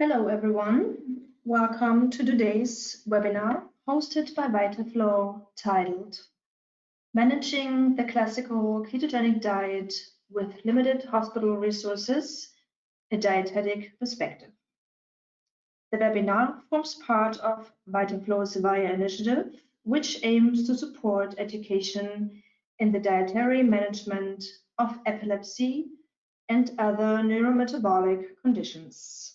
Hello everyone, welcome to today's webinar hosted by VitaFlow titled Managing the Classical Ketogenic Diet with Limited Hospital Resources, a Dietetic Perspective. The webinar forms part of VitaFlow's VIA initiative, which aims to support education in the dietary management of epilepsy and other neurometabolic conditions.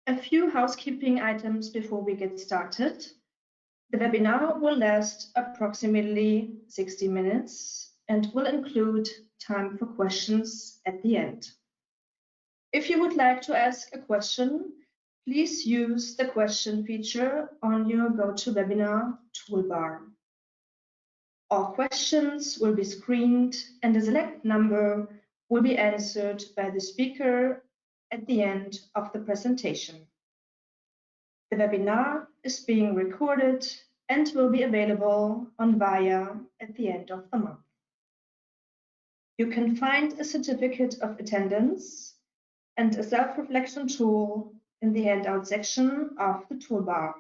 A few housekeeping items before we get started. The webinar will last approximately 60 minutes and will include time for questions at the end. If you would like to ask a question, please use the question feature on your GoToWebinar toolbar. All questions will be screened and a select number will be answered by the speaker at the end of the presentation. The webinar is being recorded and will be available on VIA at the end of the month. You can find a certificate of attendance and a self-reflection tool in the handout section of the toolbar.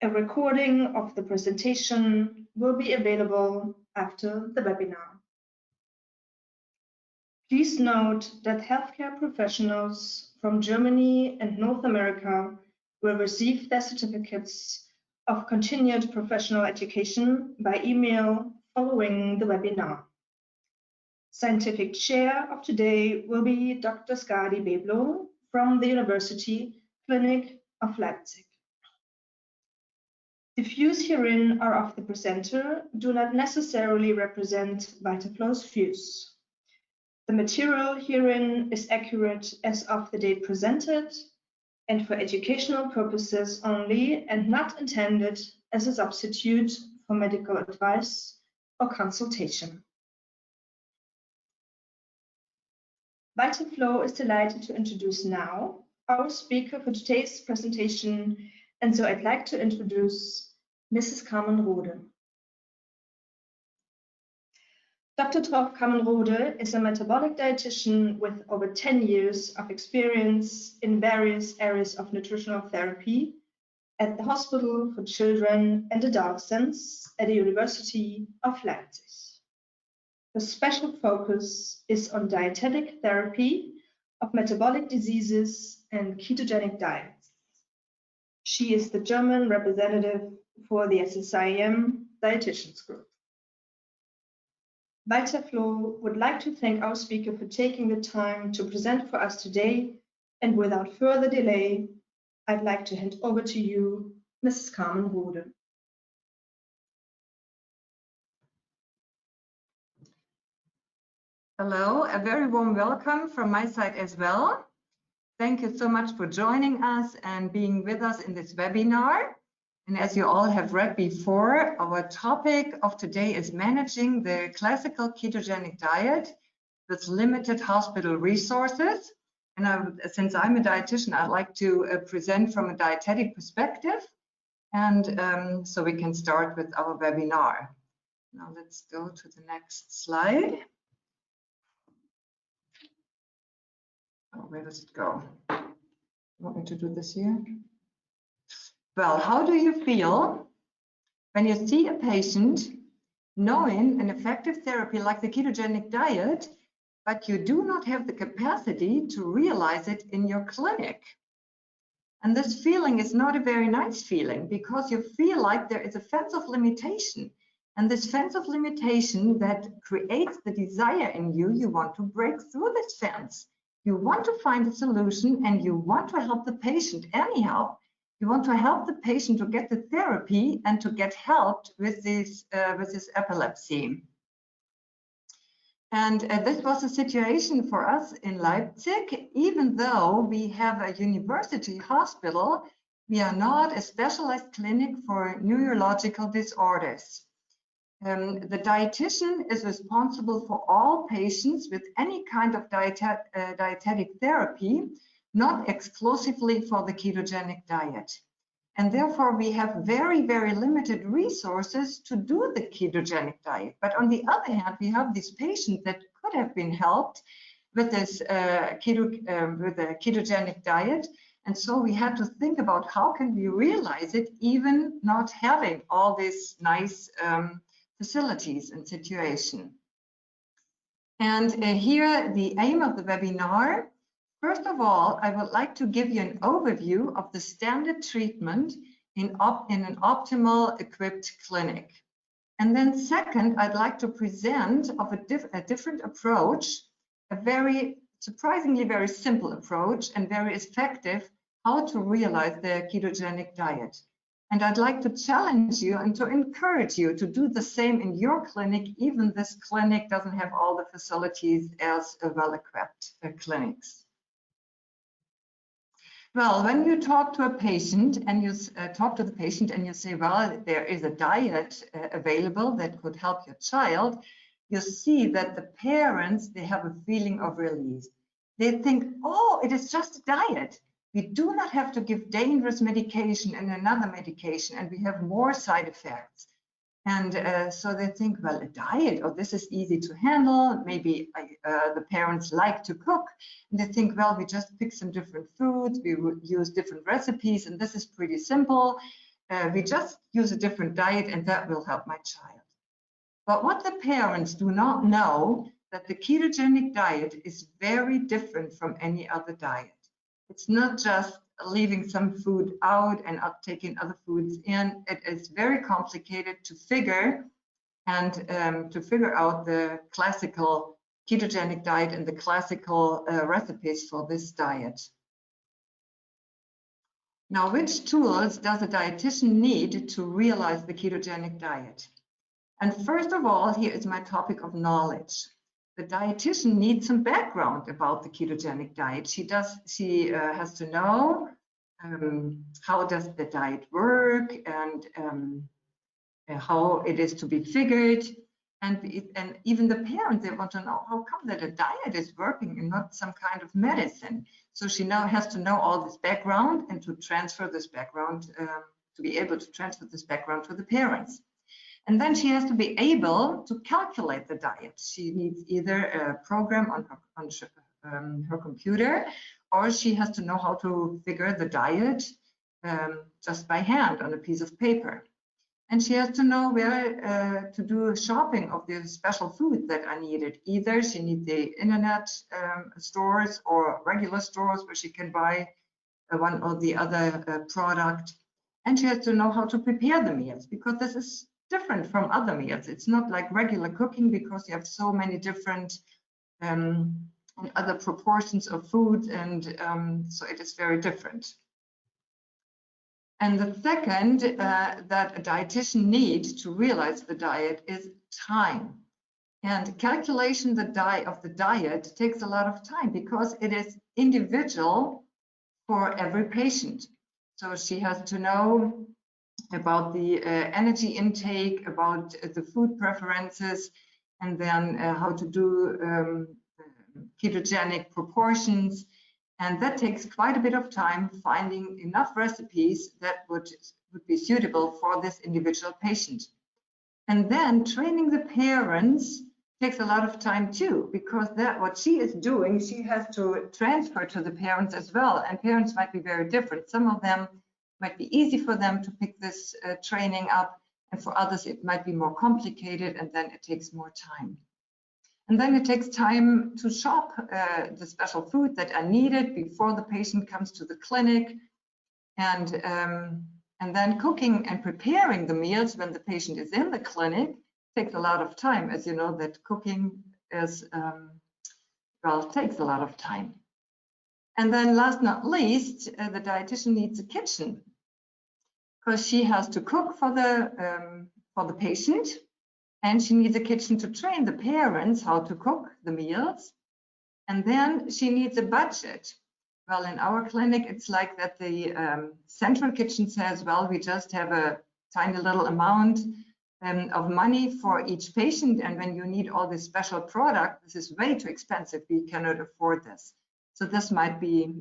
A recording of the presentation will be available after the webinar. Please note that healthcare professionals from Germany and North America will receive their certificates of continued professional education by email following the webinar. Scientific chair of today will be Dr. Skadi Beblo from the University Clinic of Leipzig. The views herein are of the presenter, do not necessarily represent VitaFlow's views. The material herein is accurate as of the date presented and for educational purposes only and not intended as a substitute for medical advice or consultation. VitaFlow is delighted to introduce now our speaker for today's presentation, and so I'd like to introduce Mrs. Carmen Rode. Dr. Traub Carmen-Rode is a metabolic dietitian with over 10 years of experience in various areas of nutritional therapy at the Hospital for Children and Adolescents at the University of Leipzig. Her special focus is on dietetic therapy of metabolic diseases and ketogenic diets. She is the German representative for the SSIEM Dietitians Group. VitaFlow would like to thank our speaker for taking the time to present for us today, and without further delay, I'd like to hand over to you, Mrs. Carmen Rode. Hello, a very warm welcome from my side as well. Thank you so much for joining us and being with us in this webinar. And as you all have read before, our topic of today is managing the classical ketogenic diet with limited hospital resources. And since I'm a dietitian, I'd like to present from a dietetic perspective. And so we can start with our webinar. Now let's go to the next slide. Oh, where does it go? You want me to do this here? Well, how do you feel when you see a patient knowing an effective therapy like the ketogenic diet, but you do not have the capacity to realize it in your clinic? And this feeling is not a very nice feeling because you feel like there is a sense of limitation. And this sense of limitation that creates the desire in you, you want to break through this fence. You want to find a solution and you want to help the patient anyhow. You want to help the patient to get the therapy and to get helped with this epilepsy. And this was a situation for us in Leipzig. Even though we have a university hospital, we are not a specialized clinic for neurological disorders. The dietitian is responsible for all patients with any kind of dietetic therapy, not exclusively for the ketogenic diet. And therefore, we have very, very limited resources to do the ketogenic diet. But on the other hand, we have these patients that could have been helped with this with the ketogenic diet. And so we had to think about how can we realize it, even not having all these nice facilities and situation. And here, the aim of the webinar, first of all, I would like to give you an overview of the standard treatment in an optimal equipped clinic. And then second, I'd like to present of a different approach, a very surprisingly very simple approach and very effective, how to realize the ketogenic diet. And I'd like to challenge you and to encourage you to do the same in your clinic, even this clinic doesn't have all the facilities as well-equipped clinics. Well, when you talk to a patient and you say, well, there is a diet available that could help your child, you see that the parents, they have a feeling of release. They think, oh, it is just a diet. We do not have to give dangerous medication and another medication, and we have more side effects. And so they think, well, a diet, oh, this is easy to handle. Maybe the parents like to cook. And they think, well, we just pick some different foods, we would use different recipes, and this is pretty simple. We just use a different diet, and that will help my child. But what the parents do not know, that the ketogenic diet is very different from any other diet. It's not just leaving some food out and taking other foods in. It is very complicated to figure and to figure out the classical ketogenic diet and the classical recipes for this diet. Now, which tools does a dietitian need to realize the ketogenic diet? And first of all, here is my topic of knowledge. The dietitian needs some background about the ketogenic diet. She has to know how does the diet work and how it is to be figured. And even the parents, they want to know how come that a diet is working and not some kind of medicine. So she now has to know all this background and to transfer this background, to be able to transfer this background to the parents. And then she has to be able to calculate the diet. She needs either a program on her computer, or she has to know how to figure the diet just by hand on a piece of paper. And she has to know where to do shopping of the special foods that are needed. Either she needs the internet stores or regular stores where she can buy one or the other product. And she has to know how to prepare the meals, because this is different from other meals. It's not like regular cooking, because you have so many different other proportions of food, and so it is very different. And the second that a dietitian needs to realize the diet is time. And calculation of the diet takes a lot of time, because it is individual for every patient. So she has to know about the energy intake, about the food preferences, and then how to do ketogenic proportions. And that takes quite a bit of time, finding enough recipes that would be suitable for this individual patient. And then training the parents takes a lot of time too, because what she is doing, she has to transfer to the parents as well. And parents might be very different. Some of them might be easy for them to pick this training up, and for others it might be more complicated, and then it takes more time. And then it takes time to shop the special food that are needed before the patient comes to the clinic, and then cooking and preparing the meals when the patient is in the clinic takes a lot of time. As you know, that cooking is takes a lot of time. And then last but not least, the dietitian needs a kitchen, because she has to cook for the patient, and she needs a kitchen to train the parents how to cook the meals. And then she needs a budget. Well, in our clinic, it's like that the central kitchen says, well, we just have a tiny little amount of money for each patient, and when you need all this special product, this is way too expensive. We cannot afford this. So this might be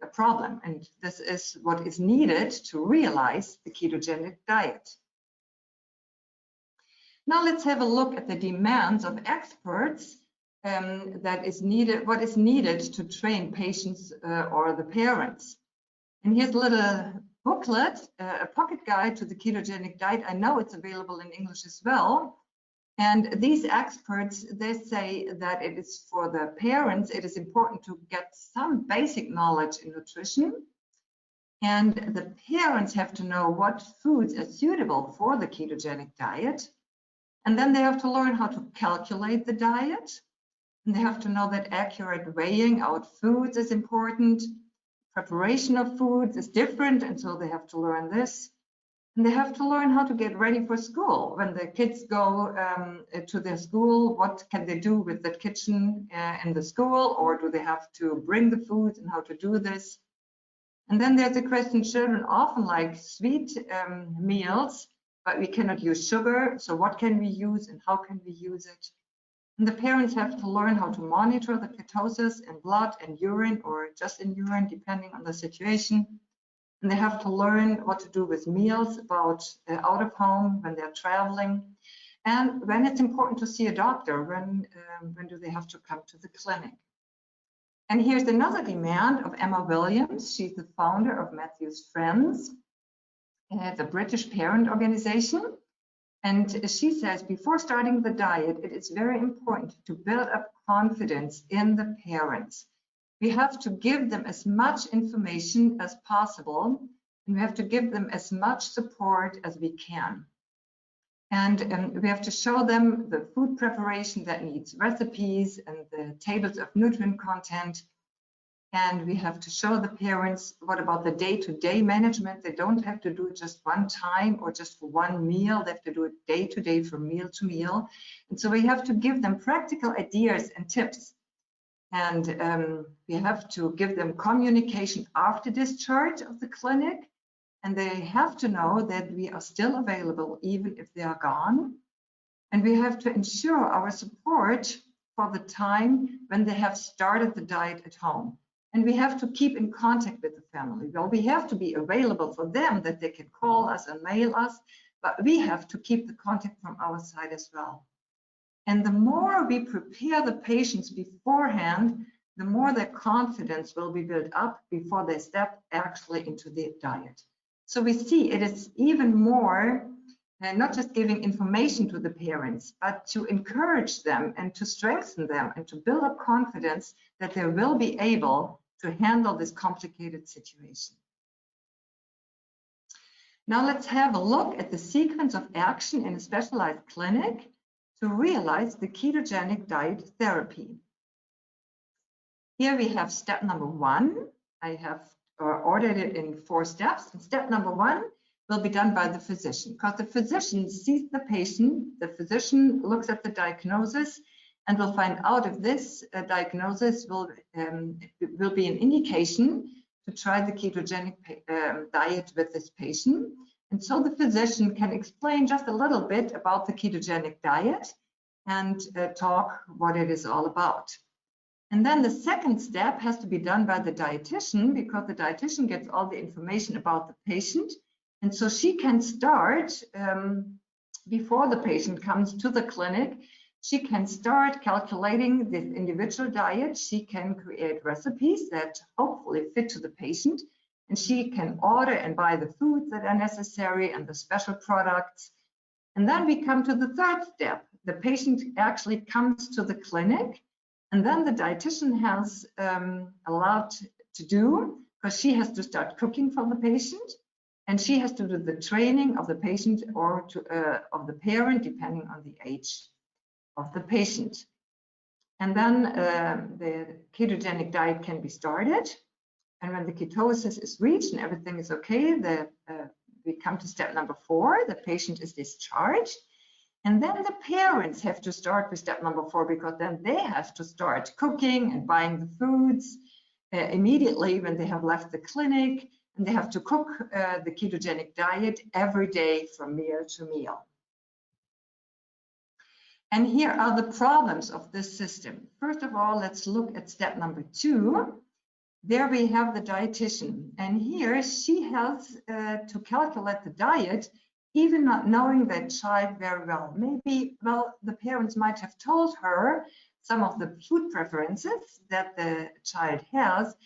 a problem, and this is what is needed to realize the ketogenic diet. Now let's have a look at the demands of experts that is needed, what is needed to train patients or the parents. And here's a little booklet, a pocket guide to the ketogenic diet. I know it's available in English as well. And these experts, they say that it is for the parents, it is important to get some basic knowledge in nutrition. And the parents have to know what foods are suitable for the ketogenic diet. And then they have to learn how to calculate the diet. And they have to know that accurate weighing out foods is important. Preparation of foods is different, and so they have to learn this. And they have to learn how to get ready for school. When the kids go to their school, what can they do with the kitchen in the school, or do they have to bring the food and how to do this? And then there's the question, children often like sweet meals, but we cannot use sugar. So what can we use and how can we use it? And the parents have to learn how to monitor the ketosis in blood and urine, or just in urine, depending on the situation. And they have to learn what to do with meals, about out of home, when they're traveling, and when it's important to see a doctor, when do they have to come to the clinic. And here's another demand of Emma Williams. She's the founder of Matthew's Friends, the British parent organization. And she says, before starting the diet, it is very important to build up confidence in the parents. We have to give them as much information as possible, and we have to give them as much support as we can. And we have to show them the food preparation that needs recipes and the tables of nutrient content. And we have to show the parents what about the day-to-day management. They don't have to do it just one time or just for one meal. They have to do it day-to-day from meal to meal. And so we have to give them practical ideas and tips. And we have to give them communication after discharge of the clinic. And they have to know that we are still available even if they are gone. And we have to ensure our support for the time when they have started the diet at home. And we have to keep in contact with the family. Well, we have to be available for them, that they can call us and mail us, but we have to keep the contact from our side as well. And the more we prepare the patients beforehand, the more their confidence will be built up before they step actually into the diet. So we see it is even more, not just giving information to the parents, but to encourage them and to strengthen them and to build up confidence that they will be able to handle this complicated situation. Now let's have a look at the sequence of action in a specialized clinic to realize the ketogenic diet therapy. Here we have step number 1. I have ordered it in 4 steps. And step number 1 will be done by the physician, because the physician sees the patient, the physician looks at the diagnosis and will find out if this diagnosis will be an indication to try the ketogenic diet with this patient. And so the physician can explain just a little bit about the ketogenic diet and talk what it is all about. And then the second step has to be done by the dietitian, because the dietitian gets all the information about the patient. And so she can start, before the patient comes to the clinic, she can start calculating this individual diet. She can create recipes that hopefully fit to the patient. And she can order and buy the foods that are necessary and the special products. And then we come to the third step. The patient actually comes to the clinic, and then the dietitian has a lot to do, because she has to start cooking for the patient, and she has to do the training of the patient or of the parent, depending on the age of the patient. And then the ketogenic diet can be started. And when the ketosis is reached and everything is okay, we come to step number 4. The patient is discharged. And then the parents have to start with step number 4, because then they have to start cooking and buying the foods immediately when they have left the clinic. And they have to cook the ketogenic diet every day from meal to meal. And here are the problems of this system. First of all, let's look at step number 2. There we have the dietitian, and here she has to calculate the diet, even not knowing that child very well. Maybe, well, the parents might have told her some of the food preferences that the child has,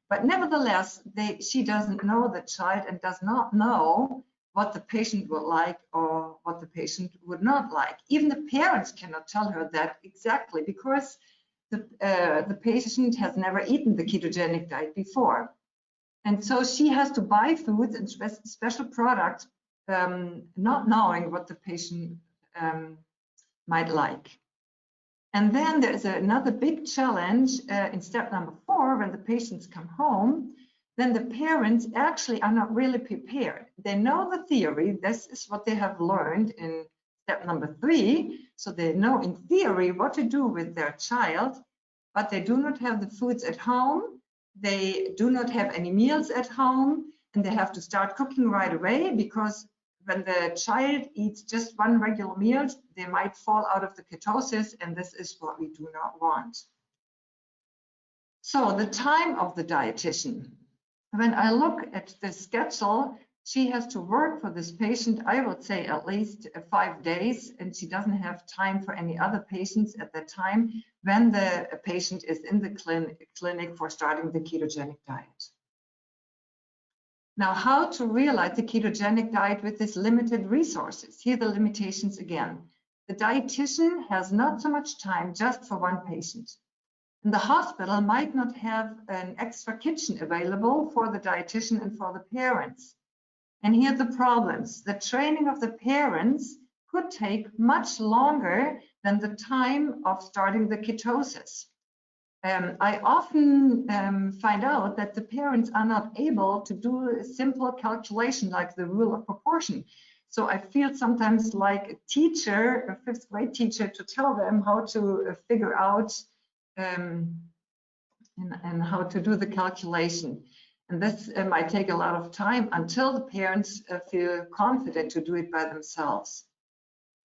but nevertheless, she doesn't know the child and does not know what the patient would like or what the patient would not like. Even the parents cannot tell her that exactly because the patient has never eaten the ketogenic diet before. And so she has to buy foods and special products, not knowing what the patient might like. And then there's another big challenge in step number 4, when the patients come home, then the parents actually are not really prepared. They know the theory, this is what they have learned in step number 3, so they know in theory what to do with their child, but they do not have the foods at home, they do not have any meals at home, and they have to start cooking right away, because when the child eats just one regular meal, they might fall out of the ketosis, and this is what we do not want. So the time of the dietitian. When I look at the schedule, she has to work for this patient, I would say at least 5 days, and she doesn't have time for any other patients at that time when the patient is in the clinic for starting the ketogenic diet. Now, how to realize the ketogenic diet with these limited resources? Here are the limitations again. The dietitian has not so much time just for one patient. And the hospital might not have an extra kitchen available for the dietitian and for the parents. And here are the problems. The training of the parents could take much longer than the time of starting the ketosis. I often find out that the parents are not able to do a simple calculation like the rule of proportion. So I feel sometimes like a teacher, a 5th grade teacher, to tell them how to figure out and how to do the calculation. And this might take a lot of time until the parents feel confident to do it by themselves.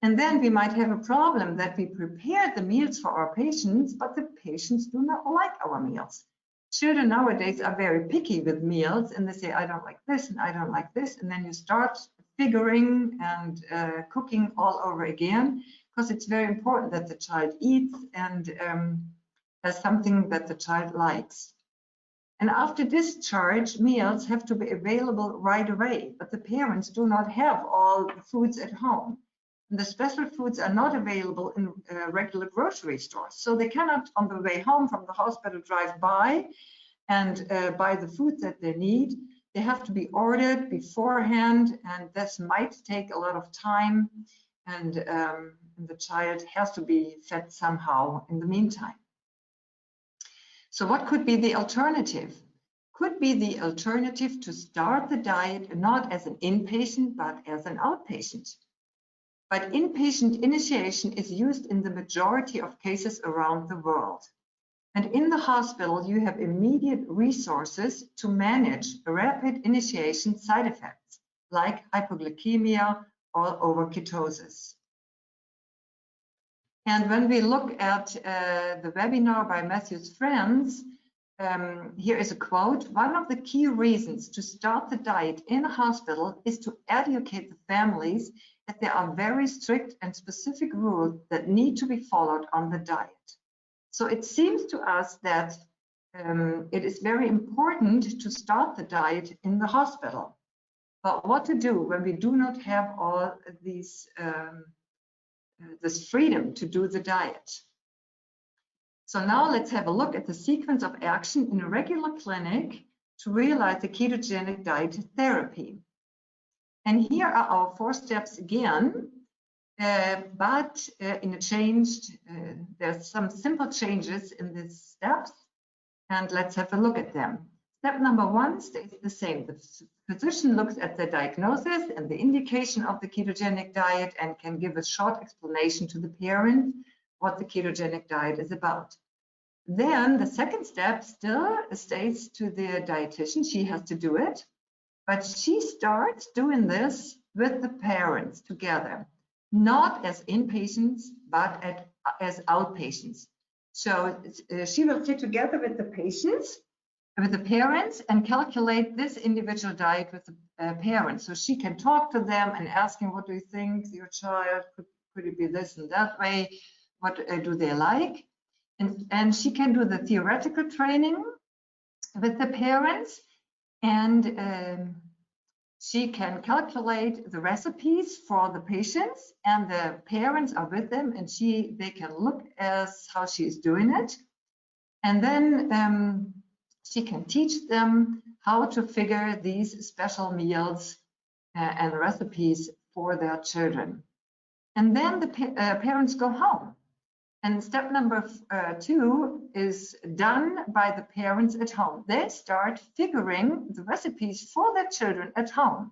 And then we might have a problem that we prepared the meals for our patients, but the patients do not like our meals. Children nowadays are very picky with meals, and they say, I don't like this and I don't like this. And then you start figuring and cooking all over again, because it's very important that the child eats and has something that the child likes. And after discharge, meals have to be available right away, but the parents do not have all the foods at home. And the special foods are not available in regular grocery stores. So they cannot, on the way home from the hospital, drive by and buy the food that they need. They have to be ordered beforehand, and this might take a lot of time, and the child has to be fed somehow in the meantime. So what could be the alternative? Could be the alternative to start the diet not as an inpatient, but as an outpatient. But inpatient initiation is used in the majority of cases around the world. And in the hospital, you have immediate resources to manage rapid initiation side effects, like hypoglycemia or overketosis. And when we look at the webinar by Matthew's friends, here is a quote. One of the key reasons to start the diet in a hospital is to educate the families that there are very strict and specific rules that need to be followed on the diet. So it seems to us that it is very important to start the diet in the hospital. But what to do when we do not have all these this freedom to do the diet? So now let's have a look at the sequence of action in a regular clinic to realize the ketogenic diet therapy. And here are our 4 steps again, but in a changed, there's some simple changes in these steps, and let's have a look at them. Step number 1 stays the same. The physician looks at the diagnosis and the indication of the ketogenic diet and can give a short explanation to the parent what the ketogenic diet is about. Then the second step still stays to the dietitian. She has to do it, but she starts doing this with the parents together, not as inpatients, but as outpatients. So she will sit together with the patients, with the parents, and calculate this individual diet with the parents. So she can talk to them and ask him, what do you think, your child, could it be this and that way? What do they like? And she can do the theoretical training with the parents, and she can calculate the recipes for the patients, and the parents are with them, and they can look as how she is doing it. And then she can teach them how to figure these special meals and recipes for their children. And then the parents go home. And step number 2 is done by the parents at home. They start figuring the recipes for their children at home.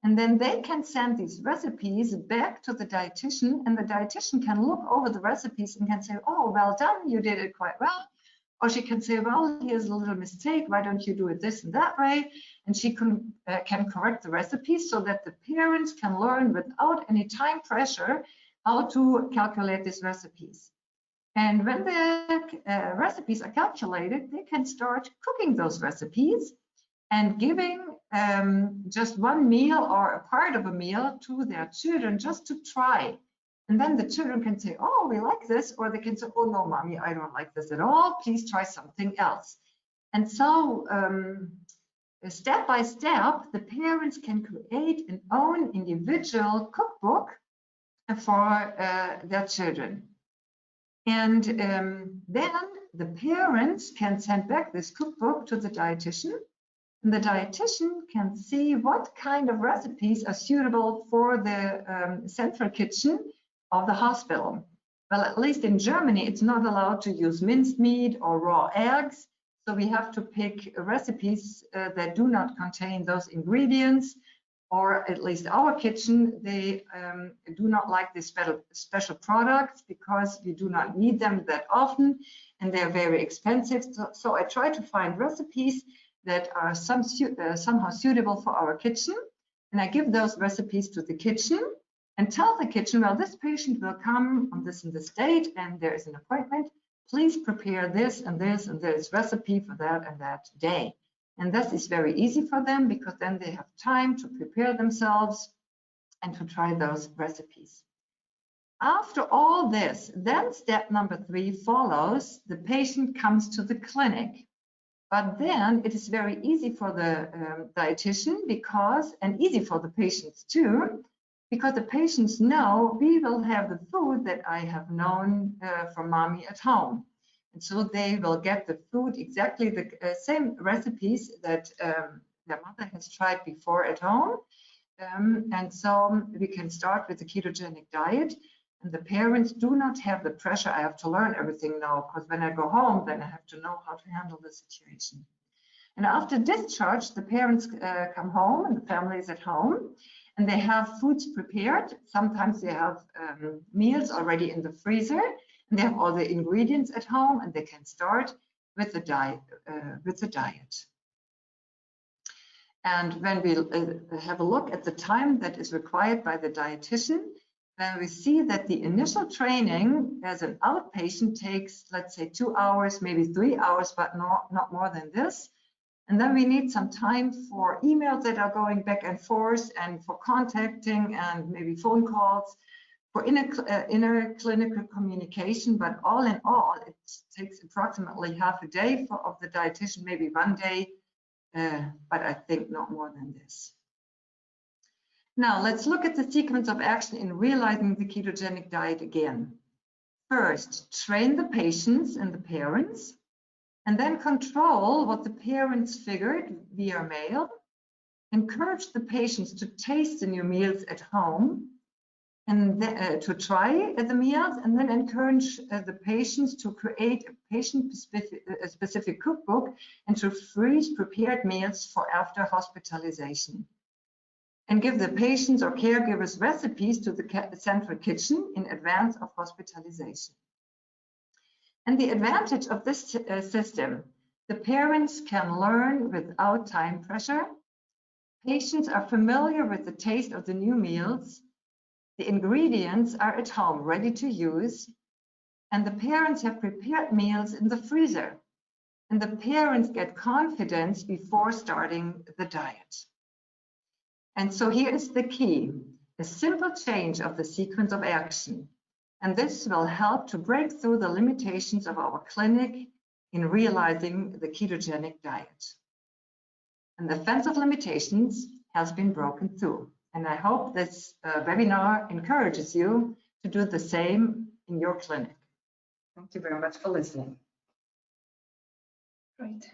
And then they can send these recipes back to the dietitian, and the dietitian can look over the recipes and can say, oh, well done, you did it quite well. Or she can say, well, here's a little mistake, why don't you do it this and that way? And she can correct the recipes so that the parents can learn without any time pressure how to calculate these recipes. And when the recipes are calculated, they can start cooking those recipes and giving just one meal or a part of a meal to their children just to try. And then the children can say, oh, we like this, or they can say, oh no, mommy, I don't like this at all. Please try something else. And so step by step, the parents can create an own individual cookbook for their children. And then the parents can send back this cookbook to the dietitian, and the dietitian can see what kind of recipes are suitable for the central kitchen of the hospital. Well, at least in Germany, it's not allowed to use minced meat or raw eggs. So we have to pick recipes that do not contain those ingredients, or at least our kitchen, they do not like these special products because we do not need them that often, and they're very expensive. So I try to find recipes that are somehow suitable for our kitchen, and I give those recipes to the kitchen and tell the kitchen, well, this patient will come on this and this date, and there is an appointment. Please prepare this and this and this recipe for that and that day. And this is very easy for them because then they have time to prepare themselves and to try those recipes. After all this, then step number 3 follows. The patient comes to the clinic. But then it is very easy for the dietitian and easy for the patients too, because the patients know we will have the food that I have known from mommy at home. And so they will get the food, exactly the same recipes that their mother has tried before at home. And so we can start with the ketogenic diet. And the parents do not have the pressure, I have to learn everything now, because when I go home, then I have to know how to handle the situation. And after discharge, the parents come home and the family is at home, and they have foods prepared. Sometimes they have meals already in the freezer, and they have all the ingredients at home, and they can start with the diet. And when we have a look at the time that is required by the dietitian, then we see that the initial training as an outpatient takes, let's say, 2 hours, maybe 3 hours, but not more than this. And then we need some time for emails that are going back and forth, and for contacting, and maybe phone calls, for inner clinical communication. But all in all, it takes approximately half a day of the dietitian, maybe 1 day, but I think not more than this. Now let's look at the sequence of action in realizing the ketogenic diet again. First, train the patients and the parents, and then control what the parents figured via mail. Encourage the patients to taste the new meals at home, and to try the meals, and then encourage the patients to create a patient-specific cookbook and to freeze prepared meals for after hospitalization. And give the patients or caregivers recipes to the central kitchen in advance of hospitalization. And the advantage of this system, the parents can learn without time pressure. Patients are familiar with the taste of the new meals. The ingredients are at home, ready to use. And the parents have prepared meals in the freezer. And the parents get confidence before starting the diet. And so here is the key, a simple change of the sequence of action. And this will help to break through the limitations of our clinic in realizing the ketogenic diet. And the fence of limitations has been broken through. And I hope this webinar encourages you to do the same in your clinic. Thank you very much for listening. Great.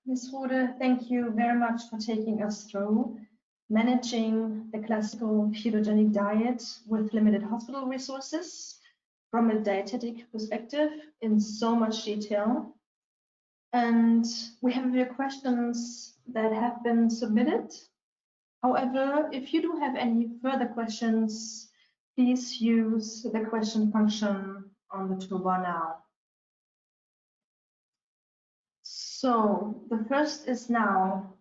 Ms. Rode, thank you very much for taking us through managing the classical ketogenic diet with limited hospital resources from a dietetic perspective in so much detail. And we have a few questions that have been submitted. However, if you do have any further questions, please use the question function on the toolbar now. So the first is now,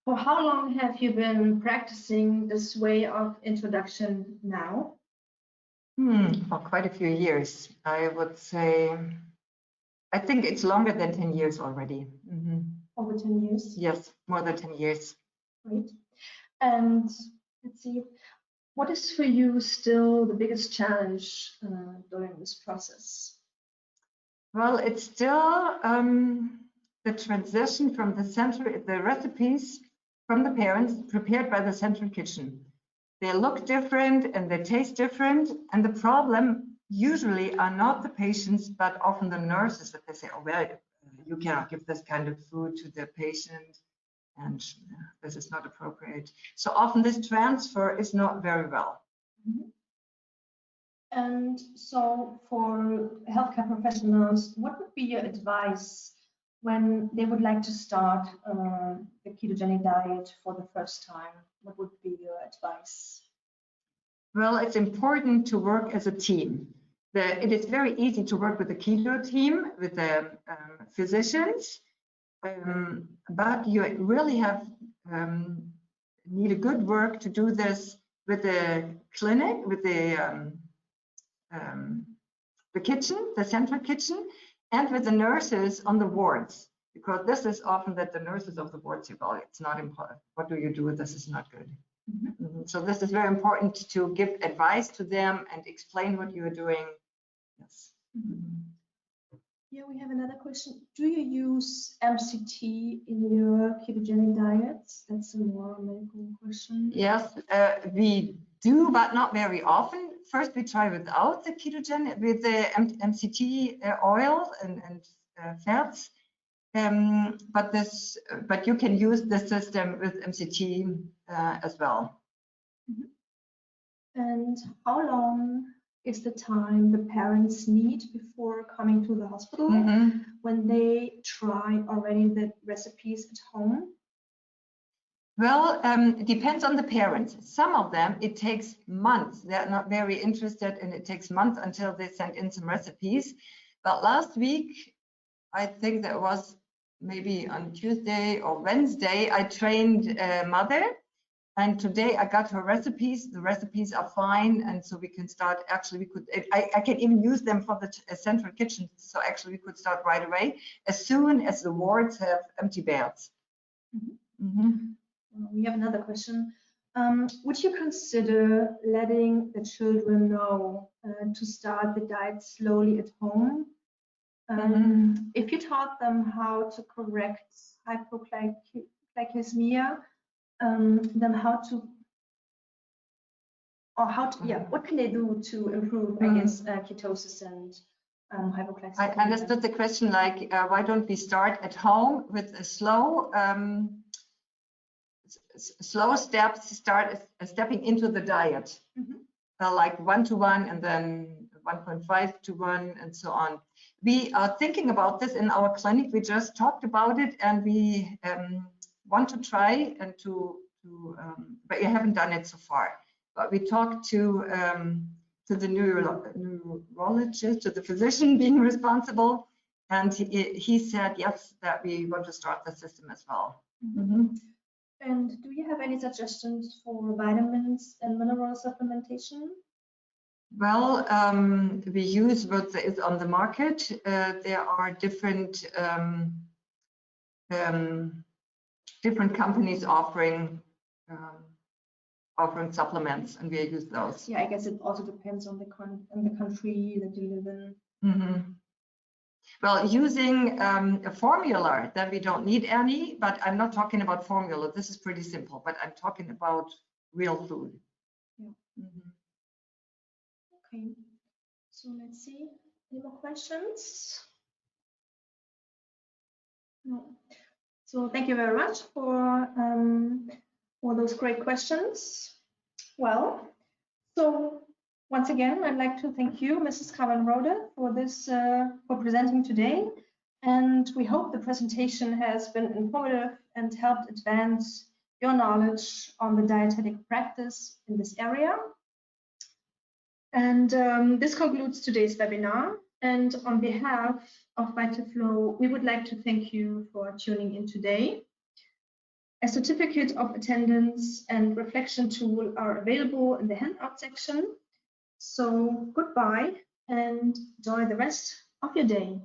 for how long have you been practicing this way of introduction now? For quite a few years. I would say, I think it's longer than 10 years already. Over 10 years? Yes, more than 10 years. Great. And let's see, what is for you still the biggest challenge during this process? Well, it's still the transition from the recipes from the parents prepared by the central kitchen. They look different and they taste different. And the problem usually are not the patients, but often the nurses, that they say, oh, well, you cannot give this kind of food to the patient, and this is not appropriate. So often this transfer is not very well. And so for healthcare professionals, what would be your advice when they would like to start the ketogenic diet for the first time? What would be your advice? Well, it's important to work as a team. It is very easy to work with the keto team, with the physicians, but you really have need a good work to do this with the clinic, with the kitchen, the central kitchen, and with the nurses on the wards, because this is often that the nurses of the wards say, well, it's not important. What do you do? This is not good. So this is very important to give advice to them and explain what you are doing. Yes. Yeah, we have another question. Do you use MCT in your ketogenic diets? That's a more medical question. Yes, we do, but not very often. First, we try without the ketogenic, with the MCT oil and fats. But you can use the system with MCT as well. And how long is the time the parents need before coming to the hospital when they try already the recipes at home? Well, it depends on the parents. Some of them, it takes months. They're not very interested, and it takes months until they send in some recipes. But last week, I think that was maybe on Tuesday or Wednesday, I trained a mother, and today I got her recipes. The recipes are fine, and so we can start. Actually, we could. I can even use them for the central kitchen. So actually, we could start right away as soon as the wards have empty beds. We have another question. Would you consider letting the children know to start the diet slowly at home? If you taught them how to correct hypoglycemia, then what can they do to improve, I guess, ketosis and hypoglycemia? I understood the question like, why don't we start at home with a slow steps, stepping into the diet, like 1-to-1 and then 1.5-to-1 and so on. We are thinking about this in our clinic. We just talked about it, and we want to try and but we haven't done it so far. But we talked to the neurologist, to the physician being responsible, and he said yes, that we want to start the system as well. And do you have any suggestions for vitamins and mineral supplementation? Well, we use what is on the market. There are different companies offering offering supplements, and we use those. Yeah, I guess it also depends on the country that you live in. Mm-hmm. Well, using a formula, then we don't need any, but I'm not talking about formula. This is pretty simple, but I'm talking about real food. Yeah. Mm-hmm. Okay, so let's see, any more questions? No. So thank you very much for those great questions. Well, so once again, I'd like to thank you, Mrs. Kraven-Rode, for this for presenting today. And we hope the presentation has been informative and helped advance your knowledge on the dietetic practice in this area. And this concludes today's webinar. And on behalf of VitaFlow, we would like to thank you for tuning in today. A certificate of attendance and reflection tool are available in the handout section. So goodbye and enjoy the rest of your day.